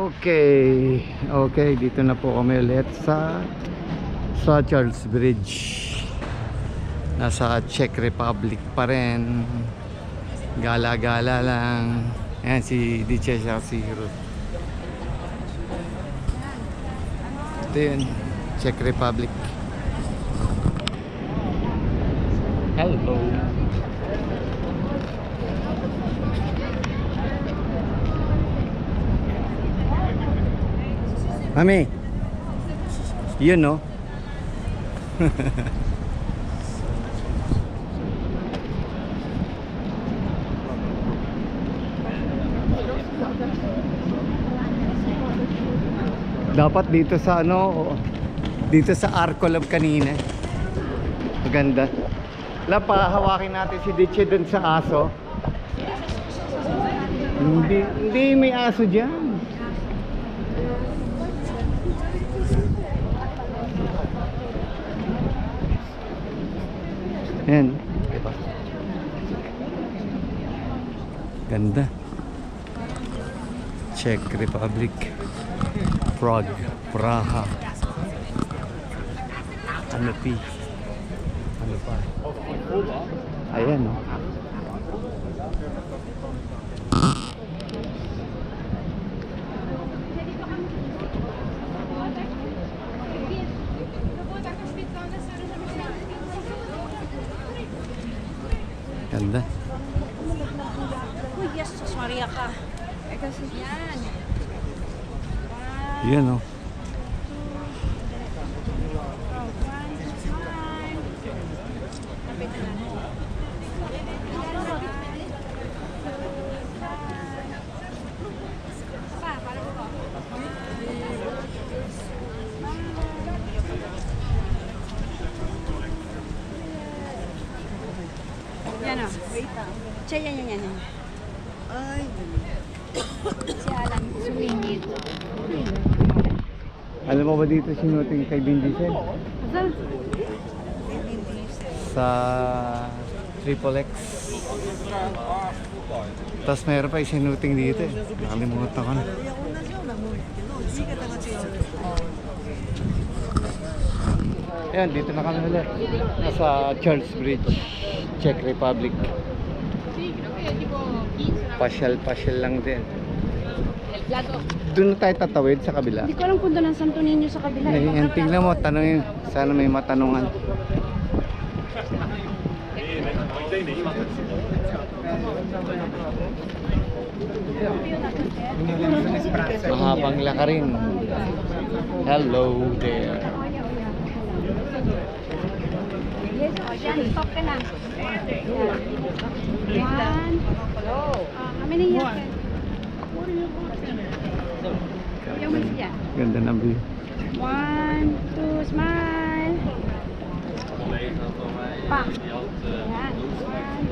Okay, okay, dito na po kami ulit sa Charles Bridge. Nasa Czech Republic pa rin. Gala-gala lang. Ayan si DJ si Ruth. Ito yun, Czech Republic. Hello. Mami, yun no? Dapat dito sa ano, dito sa Arco Lab kanina. Maganda. Wala, pahawakin natin si Diche dun sa aso. Hindi may aso dyan. Yan. Ganda. Czech Republic. Prague. Praha. Ano pa? Ayan o. Ganda. Uy, yes, Maria ka. Kasi yan. Yan o. Yan o. Siya, yan. Ay. Si Alan, sumingit. Alam mo ba dito sinuting kay Vin Diesel? Saan? Sa Triple X. Tapos mayroon pa sinuting dito eh. Nakalimutan ko na. Ayan, dito na kami ulit. Nasa Charles Bridge, Czech Republic. Pasyal lang din. Doon na tayo tatawid sa kabila. Hindi ko alam kung doon ang Santo Niño sa kabila. Yan, tingnan mo, tanongin. Sana may matanungan. Mahabang lakarin. Hello there. Yes, o yan, stop ka na. Yan. Kami na yan. Yung mas yan. Ganda ng view. 1, 2, smile. Pa. Yan. 1,